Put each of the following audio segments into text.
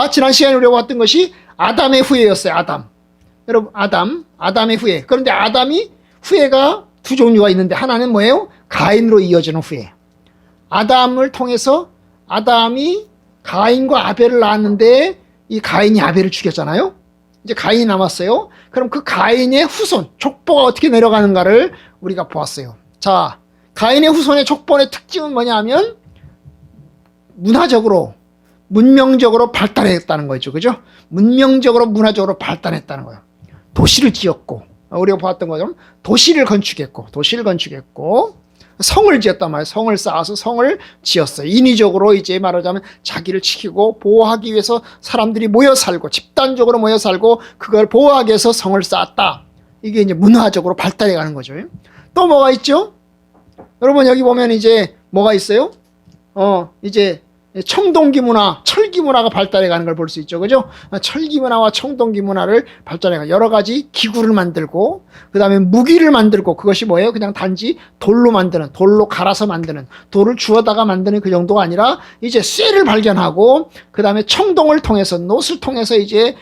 지난 시간에 우리가 봤던 것이 아담의 후예였어요. 여러분, 아담의 후예. 그런데 아담이 후예가 두 종류가 있는데, 하나는 뭐예요? 가인으로 이어지는 후예. 아담을 통해서 아담이 가인과 아벨을 낳았는데, 이 가인이 아벨을 죽였잖아요. 이제 가인이 남았어요. 그럼 그 가인의 후손, 족보가 어떻게 내려가는가를 우리가 보았어요. 자, 가인의 후손의 족보의 특징은 뭐냐면 문명적으로 발달했다는 거죠. 그죠? 문명적으로, 문화적으로 발달했다는 거예요. 도시를 지었고, 우리가 보았던 것처럼 도시를 건축했고, 성을 지었단 말이에요. 성을 쌓아서 성을 지었어요. 인위적으로 이제 말하자면 자기를 지키고 보호하기 위해서 사람들이 모여 살고, 집단적으로 모여 살고, 그걸 보호하기 위해서 성을 쌓았다. 이게 이제 문화적으로 발달해 가는 거죠. 또 뭐가 있죠? 여러분, 여기 보면 이제 뭐가 있어요? 이제 청동기 문화, 철기 문화가 발달해 가는 걸 볼 수 있죠. 그죠? 철기 문화와 청동기 문화를 발달해 가 여러 가지 기구를 만들고, 그 다음에 무기를 만들고, 그것이 뭐예요? 그냥 단지 돌로 갈아서 만드는, 돌을 주워다가 만드는 그 정도가 아니라 이제 쇠를 발견하고, 그 다음에 청동을 통해서, 놋을 통해서 이제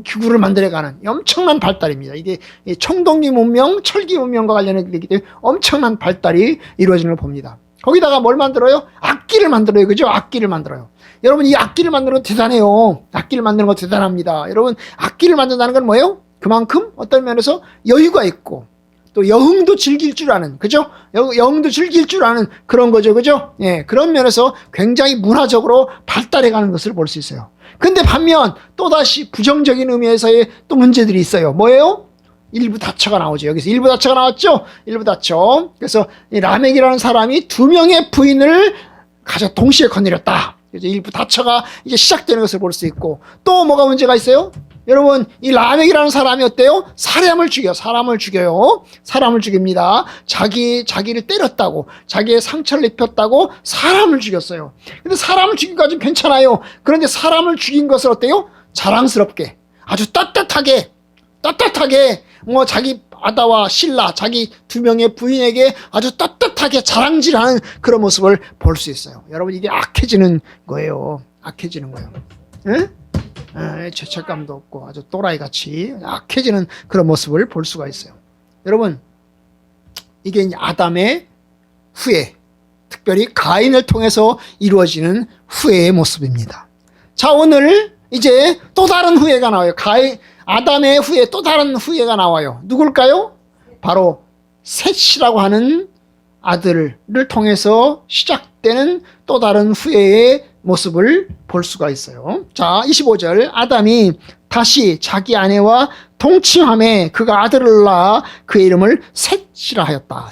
기구를 만들어 가는 엄청난 발달입니다. 이게 청동기 문명, 철기 문명과 관련되기 때문에 엄청난 발달이 이루어지는 걸 봅니다. 거기다가 뭘 만들어요? 악기를 만들어요. 그죠? 악기를 만들어요. 여러분, 이 악기를 만드는 거 대단해요. 악기를 만드는 거 대단합니다. 여러분, 악기를 만든다는 건 뭐예요? 그만큼 어떤 면에서 여유가 있고, 또 여흥도 즐길 줄 아는, 그죠? 여흥도 즐길 줄 아는 그런 거죠. 그죠? 예, 그런 면에서 굉장히 문화적으로 발달해 가는 것을 볼 수 있어요. 근데 반면 또다시 부정적인 의미에서의 또 문제들이 있어요. 뭐예요? 일부 다처가 나오죠. 여기서 일부 다처가 나왔죠? 일부 다처. 그래서 이 라멕이라는 사람이 두 명의 부인을 동시에 거느렸다. 그래서 일부 다처가 이제 시작되는 것을 볼 수 있고, 또 뭐가 문제가 있어요? 여러분, 이 라멕이라는 사람이 어때요? 사람을 죽여요. 사람을 죽입니다. 자기를 때렸다고, 자기의 상처를 입혔다고 사람을 죽였어요. 근데 사람을 죽인 것까지는 괜찮아요. 그런데 사람을 죽인 것을 어때요? 자랑스럽게, 아주 떳떳하게 자기 아다와 실라, 자기 두 명의 부인에게 아주 떳떳하게 자랑질하는 그런 모습을 볼 수 있어요. 여러분, 이게 악해지는 거예요. 예? 죄책감도 없고 아주 또라이같이 악해지는 그런 모습을 볼 수가 있어요. 여러분, 이게 이제 아담의 후예, 특별히 가인을 통해서 이루어지는 후예의 모습입니다. 자, 오늘 이제 또 다른 후예가 나와요. 아담의 후예, 또 다른 후예가 나와요. 누굴까요? 바로 셋이라고 하는 아들을 통해서 시작되는 또 다른 후예의 모습을 볼 수가 있어요. 자, 25절. 아담이 다시 자기 아내와 동침함에 그가 아들을 낳아 그의 이름을 셋이라 하였다.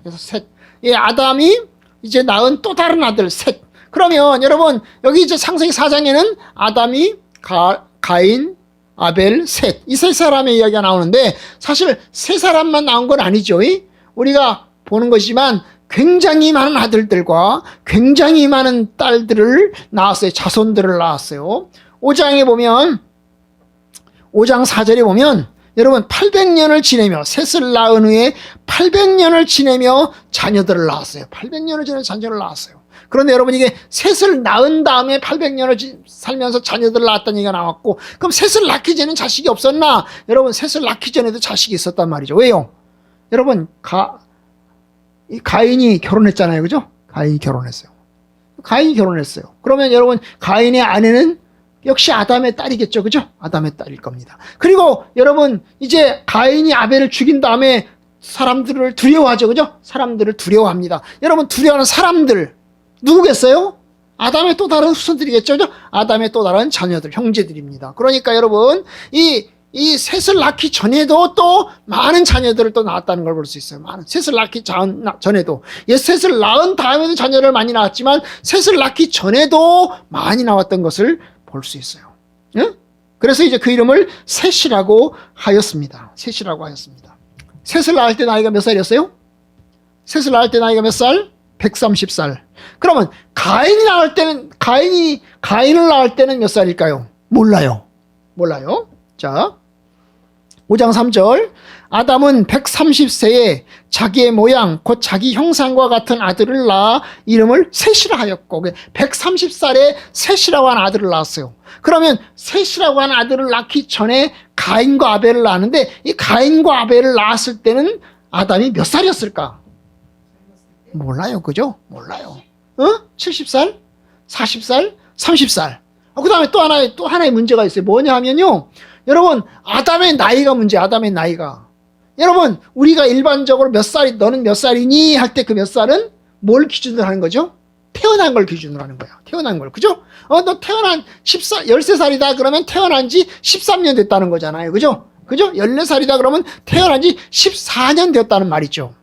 그래서 셋. 이 아담이 이제 낳은 또 다른 아들 셋. 그러면 여러분, 여기 이제 창세기 4장에는 아담이 가인, 아벨, 셋, 이 세 사람의 이야기가 나오는데, 사실 세 사람만 나온 건 아니죠. 우리가 보는 것이지만 굉장히 많은 아들들과 굉장히 많은 딸들을 낳았어요. 자손들을 낳았어요. 5장 4절에 보면 여러분, 800년을 지내며, 셋을 낳은 후에 800년을 지내며 자녀들을 낳았어요. 그런데 여러분, 이게 셋을 낳은 다음에 800년을 살면서 자녀들을 낳았다는 얘기가 나왔고, 그럼 셋을 낳기 전에는 자식이 없었나? 여러분, 셋을 낳기 전에도 자식이 있었단 말이죠. 왜요? 여러분, 가인이 결혼했잖아요. 그죠? 가인이 결혼했어요. 그러면 여러분, 가인의 아내는 역시 아담의 딸이겠죠. 그죠? 아담의 딸일 겁니다. 그리고 여러분, 이제 가인이 아벨을 죽인 다음에 사람들을 두려워하죠. 그죠? 사람들을 두려워합니다. 여러분, 두려워하는 사람들 누구겠어요? 아담의 또 다른 후손들이겠죠. 그죠? 아담의 또 다른 자녀들, 형제들입니다. 그러니까 여러분, 이 셋을 낳기 전에도 또 많은 자녀들을 또 낳았다는 걸 볼 수 있어요. 셋을 낳기 전에도. 셋을 낳은 다음에도 자녀를 많이 낳았지만 셋을 낳기 전에도 많이 나왔던 것을 볼 수 있어요. 예? 그래서 이제 그 이름을 셋이라고 하였습니다. 셋을 낳을 때 나이가 몇 살이었어요? 셋을 낳을 때 나이가 몇 살? 130살. 그러면 가인을 낳을 때는 몇 살일까요? 몰라요. 자, 5장 3절. 아담은 130세에 자기의 모양 곧 자기 형상과 같은 아들을 낳아 이름을 셋이라 하였고 130살에 셋이라고 하는 아들을 낳았어요. 그러면 셋이라고 하는 아들을 낳기 전에 가인과 아벨을 낳았는데 이 가인과 아벨을 낳았을 때는 아담이 몇 살이었을까? 몰라요. 그죠? 몰라요. 70살? 40살? 30살. 그 다음에 또 하나의 문제가 있어요. 뭐냐 하면요. 여러분, 아담의 나이가 문제야. 아담의 나이가. 여러분, 우리가 일반적으로 너는 몇 살이니? 할 때 그 몇 살은 뭘 기준으로 하는 거죠? 태어난 걸 기준으로 하는 거야. 태어난 걸. 그죠? 너 태어난 13살이다. 그러면 태어난 지 13년 됐다는 거잖아요. 그죠? 그죠? 14살이다. 그러면 태어난 지 14년 되었다는 말이죠.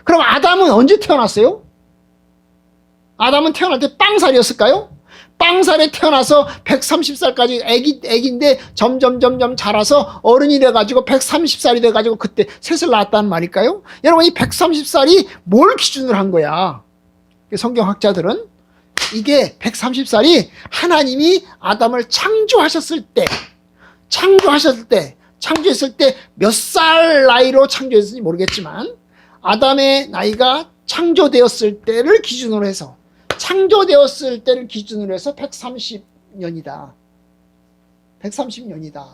그럼 아담은 언제 태어났어요? 아담은 태어날 때 빵살이었을까요? 빵살에 태어나서 130살까지 애기인데 점점 자라서 어른이 돼가지고 130살이 돼가지고 그때 셋을 낳았다는 말일까요? 여러분, 이 130살이 뭘 기준으로 한 거야? 성경학자들은 이게 130살이 하나님이 아담을 창조했을 때 몇 살 나이로 창조했을지 모르겠지만 아담의 나이가 창조되었을 때를 기준으로 해서 130년이다. 130년이다.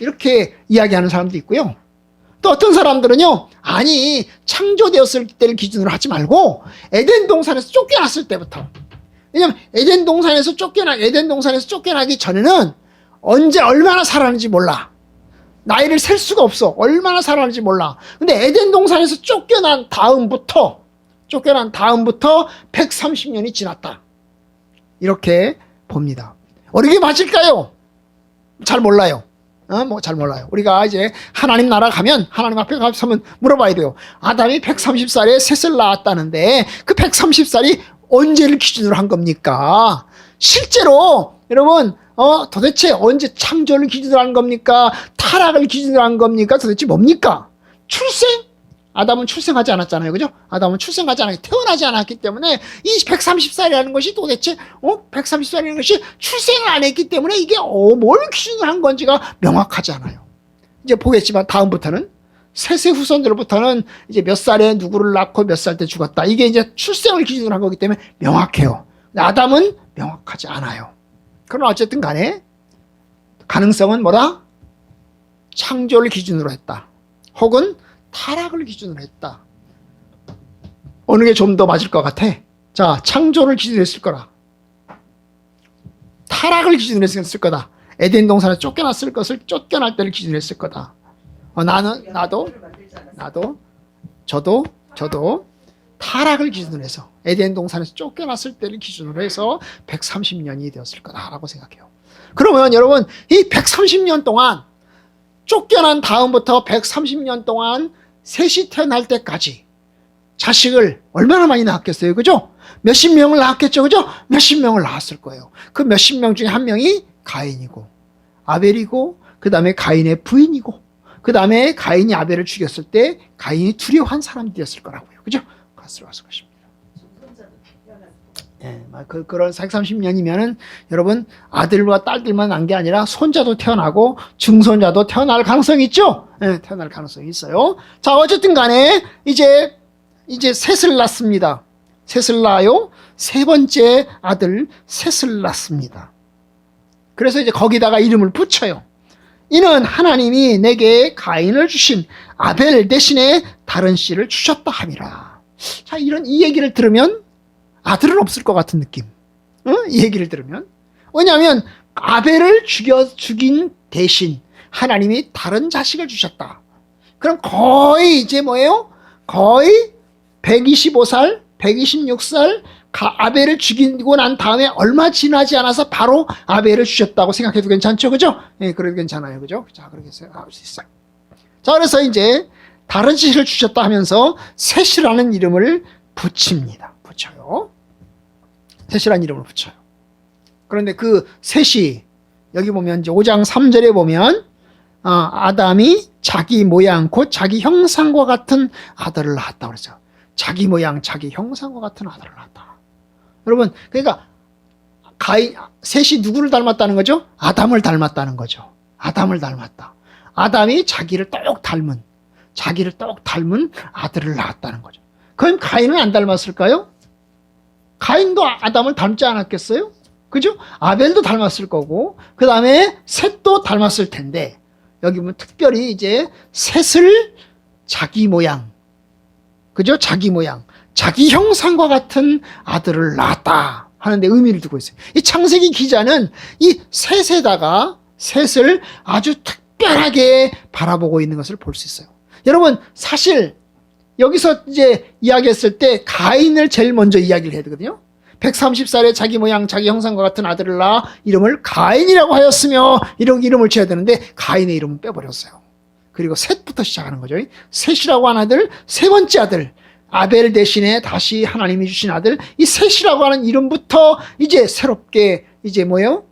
이렇게 이야기하는 사람도 있고요. 또 어떤 사람들은요, 아니, 창조되었을 때를 기준으로 하지 말고, 에덴 동산에서 쫓겨났을 때부터. 왜냐면, 에덴 동산에서 쫓겨나기 전에는 언제 얼마나 살았는지 몰라. 나이를 셀 수가 없어. 얼마나 살았는지 몰라. 근데 에덴 동산에서 쫓겨난 다음부터 130년이 지났다. 이렇게 봅니다. 어떻게 맞을까요? 잘 몰라요. 잘 몰라요. 우리가 이제 하나님 나라 가면, 하나님 앞에 가서 한번 물어봐야 돼요. 아담이 130살에 셋을 낳았다는데, 그 130살이 언제를 기준으로 한 겁니까? 실제로, 여러분, 도대체 언제 창조를 기준으로 한 겁니까? 타락을 기준으로 한 겁니까? 도대체 뭡니까? 출생? 아담은 출생하지 않았잖아요. 그죠? 아담은 출생하지 않았기, 태어나지 않았기 때문에 이 130살이라는 것이 도대체 130살이라는 것이 출생을 안 했기 때문에 이게 뭘 기준으로 한 건지가 명확하지 않아요. 이제 보겠지만 다음부터는 셋의 후손들부터는 이제 몇 살에 누구를 낳고 몇 살 때 죽었다. 이게 이제 출생을 기준으로 한 거기 때문에 명확해요. 아담은 명확하지 않아요. 그러나 어쨌든 간에 가능성은 뭐다? 창조를 기준으로 했다. 혹은 타락을 기준으로 했다. 어느 게 좀 더 맞을 것 같아? 자, 창조를 기준으로 했을 거라. 타락을 기준으로 했을 거다. 에덴 동산에 쫓겨날 때를 기준으로 했을 거다. 저도 타락을 기준으로 해서 에덴 동산에서 쫓겨났을 때를 기준으로 해서 130년이 되었을 거다라고 생각해요. 그러면 여러분, 이 130년 동안 쫓겨난 다음부터 130년 동안 셋이 태어날 때까지 자식을 얼마나 많이 낳았겠어요? 그죠? 몇십 명을 낳았겠죠? 그죠? 몇십 명을 낳았을 거예요. 그 몇십 명 중에 한 명이 가인이고 아벨이고 그 다음에 가인의 부인이고 그 다음에 가인이 아벨을 죽였을 때 가인이 두려워한 사람이 되었을 거라고요. 그죠? 그것을 왔을 것입니다. 예, 그런 130년이면은 여러분 아들과 딸들만 난 게 아니라 손자도 태어나고 증손자도 태어날 가능성이 있죠? 예, 태어날 가능성이 있어요. 자, 어쨌든 간에 이제 셋을 낳습니다. 셋을 낳아요. 세 번째 아들 셋을 낳습니다. 그래서 이제 거기다가 이름을 붙여요. 이는 하나님이 내게 가인을 주신 아벨 대신에 다른 씨를 주셨다 함이라. 자, 이 얘기를 들으면 아들은 없을 것 같은 느낌. 이 얘기를 들으면. 왜냐하면 아벨을 죽인 대신 하나님이 다른 자식을 주셨다. 그럼 거의 이제 뭐예요? 거의 125살, 126살 아벨을 죽이고 난 다음에 얼마 지나지 않아서 바로 아벨을 주셨다고 생각해도 괜찮죠? 그죠? 예, 그래도 괜찮아요. 그죠? 자, 그렇게 생각할 수 있어요. 자, 그래서 이제 다른 자식을 주셨다 하면서 셋이라는 이름을 붙입니다. 붙여요. 셋이라는 이름을 붙여요. 그런데 그 셋이 여기 보면 이제 5장 3절에 보면 아담이 자기 모양 곧 자기 형상과 같은 아들을 낳았다 그랬죠. 자기 모양, 자기 형상과 같은 아들을 낳았다. 여러분, 그러니까 셋이 누구를 닮았다는 거죠? 아담을 닮았다는 거죠. 아담을 닮았다. 아담이 자기를 똑 닮은 자기를 똑 닮은 아들을 낳았다는 거죠. 그럼 가인은 안 닮았을까요? 가인도 아담을 닮지 않았겠어요? 그죠? 아벨도 닮았을 거고, 그 다음에 셋도 닮았을 텐데, 여기 보면 특별히 이제 셋을 자기 모양, 그죠? 자기 모양, 자기 형상과 같은 아들을 낳았다 하는데 의미를 두고 있어요. 이 창세기 기자는 이 셋에다가 셋을 아주 특별하게 바라보고 있는 것을 볼 수 있어요. 여러분, 사실 여기서 이제 이야기했을 때 가인을 제일 먼저 이야기를 해야 되거든요. 130살에 자기 모양, 자기 형상과 같은 아들을 낳아 이름을 가인이라고 하였으며 이런 이름을 지어야 되는데 가인의 이름은 빼버렸어요. 그리고 셋부터 시작하는 거죠. 셋이라고 하는 아들, 세 번째 아들, 아벨 대신에 다시 하나님이 주신 아들, 이 셋이라고 하는 이름부터 이제 새롭게 이제 뭐예요?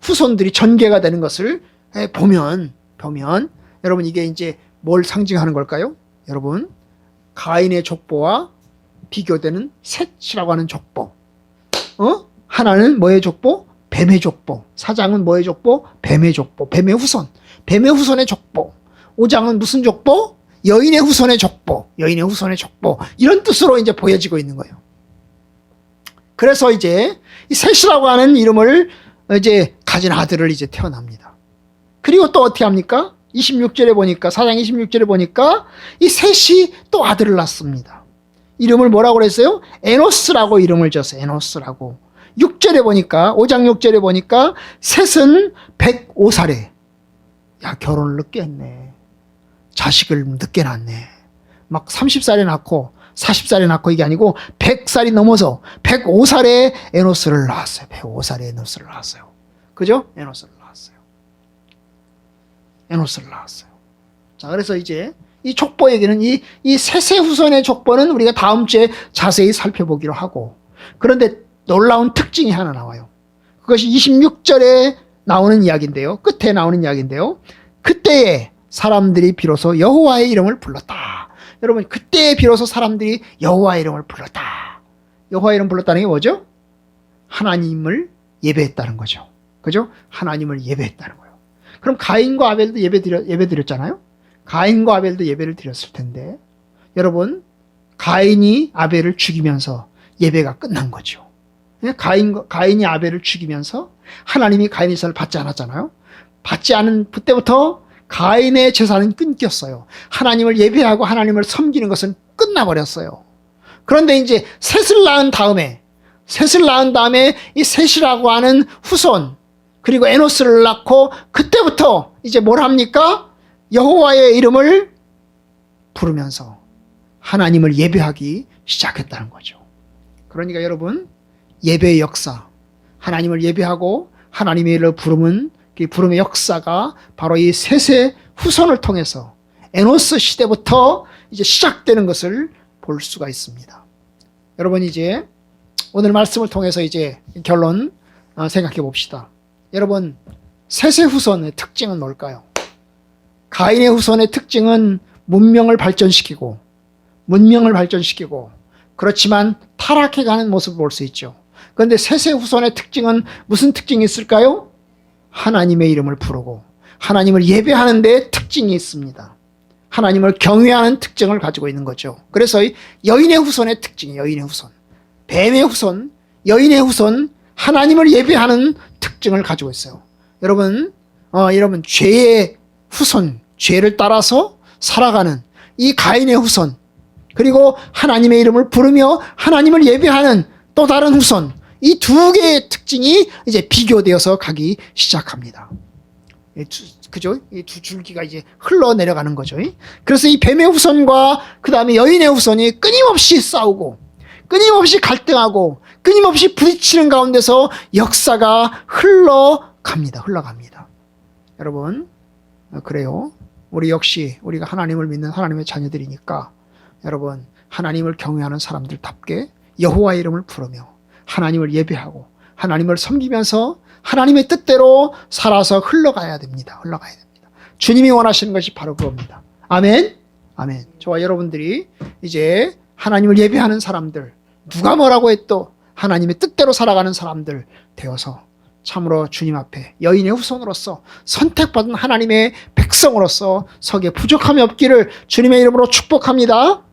후손들이 전개가 되는 것을 보면 여러분 이게 이제 뭘 상징하는 걸까요? 여러분, 가인의 족보와 비교되는 셋이라고 하는 족보. 하나는 뭐의 족보? 뱀의 족보. 4장은 뭐의 족보? 뱀의 족보. 뱀의 후손. 뱀의 후손의 족보. 5장은 무슨 족보? 여인의 후손의 족보. 여인의 후손의 족보. 이런 뜻으로 이제 보여지고 있는 거예요. 그래서 이제 이 셋이라고 하는 이름을 이제 가진 아들을 이제 태어납니다. 그리고 또 어떻게 합니까? 26절에 보니까, 4장 26절에 보니까 이 셋이 또 아들을 낳습니다. 이름을 뭐라고 그랬어요? 에노스라고 이름을 지었어요. 에노스라고. 6절에 보니까, 5장 6절에 보니까 셋은 105살에, 야, 결혼을 늦게 했네. 자식을 늦게 낳네. 막 30살에 낳고 40살에 낳고 이게 아니고 100살이 넘어서 105살에 에노스를 낳았어요. 105살에 에노스를 낳았어요. 그죠? 에노스를 낳았어요. 에노스를 낳았어요. 자, 그래서 이제 이 족보에게는 이 셋의 후손의 족보는 우리가 다음 주에 자세히 살펴보기로 하고, 그런데 놀라운 특징이 하나 나와요. 그것이 26절에 나오는 이야기인데요. 끝에 나오는 이야기인데요. 그때에 사람들이 비로소 여호와의 이름을 불렀다. 여러분, 그때에 비로소 사람들이 여호와의 이름을 불렀다. 여호와의 이름 불렀다는 게 뭐죠? 하나님을 예배했다는 거죠. 그죠? 하나님을 예배했다는 거예요. 그럼 가인과 아벨도 예배 드렸잖아요. 가인과 아벨도 예배를 드렸을 텐데, 여러분, 가인이 아벨을 죽이면서 예배가 끝난 거죠. 가인이 아벨을 죽이면서 하나님이 가인의 제사를 받지 않았잖아요. 받지 않은 그때부터 가인의 제사는 끊겼어요. 하나님을 예배하고 하나님을 섬기는 것은 끝나버렸어요. 그런데 이제 셋을 낳은 다음에 이 셋이라고 하는 후손, 그리고 에노스를 낳고 그때부터 이제 뭘 합니까? 여호와의 이름을 부르면서 하나님을 예배하기 시작했다는 거죠. 그러니까 여러분, 예배의 역사, 하나님을 예배하고 하나님의 이름을 부르는 그 부름의 역사가 바로 이 셋의 후손을 통해서 에노스 시대부터 이제 시작되는 것을 볼 수가 있습니다. 여러분, 이제 오늘 말씀을 통해서 이제 결론 생각해 봅시다. 여러분, 셋의 후손의 특징은 뭘까요? 가인의 후손의 특징은 문명을 발전시키고 그렇지만 타락해가는 모습을 볼 수 있죠. 그런데 셋의 후손의 특징은 무슨 특징이 있을까요? 하나님의 이름을 부르고 하나님을 예배하는 데 특징이 있습니다. 하나님을 경외하는 특징을 가지고 있는 거죠. 그래서 여인의 후손의 특징이 여인의 후손, 뱀의 후손, 여인의 후손, 하나님을 예배하는 특징을 가지고 있어요. 여러분, 죄의 후손, 죄를 따라서 살아가는 이 가인의 후손, 그리고 하나님의 이름을 부르며 하나님을 예배하는 또 다른 후손, 이 두 개의 특징이 이제 비교되어서 가기 시작합니다. 그죠? 이 두 줄기가 이제 흘러내려가는 거죠. 그래서 이 뱀의 후손과 그 다음에 여인의 후손이 끊임없이 싸우고, 끊임없이 갈등하고, 끊임없이 부딪히는 가운데서 역사가 흘러갑니다. 여러분, 그래요. 우리 역시 우리가 하나님을 믿는 하나님의 자녀들이니까 여러분, 하나님을 경외하는 사람들답게 여호와의 이름을 부르며 하나님을 예배하고 하나님을 섬기면서 하나님의 뜻대로 살아서 흘러가야 됩니다. 주님이 원하시는 것이 바로 그겁니다. 아멘. 아멘. 저와 여러분들이 이제 하나님을 예배하는 사람들, 누가 뭐라고 해도 하나님의 뜻대로 살아가는 사람들 되어서 참으로 주님 앞에 여인의 후손으로서 선택받은 하나님의 백성으로서 서기에 부족함이 없기를 주님의 이름으로 축복합니다.